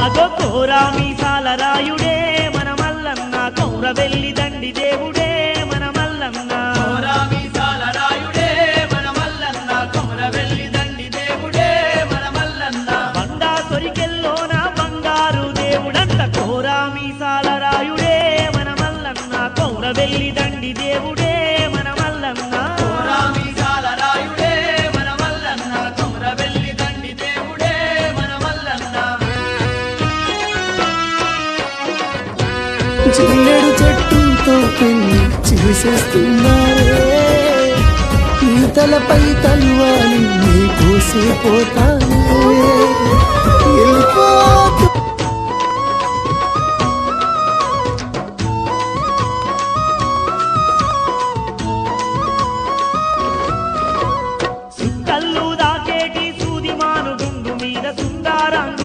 అగో కోరా మీసాల రాయుడే మన మల్లన్న కౌరవెల్లి దండి దేవుడే మన మల్లన్న కోరా మీసాల రాయుడే మన మల్లన్న కౌరవెల్లి దండి దేవుడే మన మల్లన్న బండా సొరికెల్లోన బంగారు దేవుడంట కోరా మీసాల రాయుడే మన మల్లన్న కౌరవెల్లి దండి దేవుడే మన మల్లన్న కోరా మీసాల రాయుడే మన మల్లన్న కౌరవెల్లి దండి దేవుడే మన మల్లన్న చిన్నడు చెట్టుతో పెళ్లి చేసేస్తున్నారే నీ తలపై తలువాలి నీ కోసే పోతానే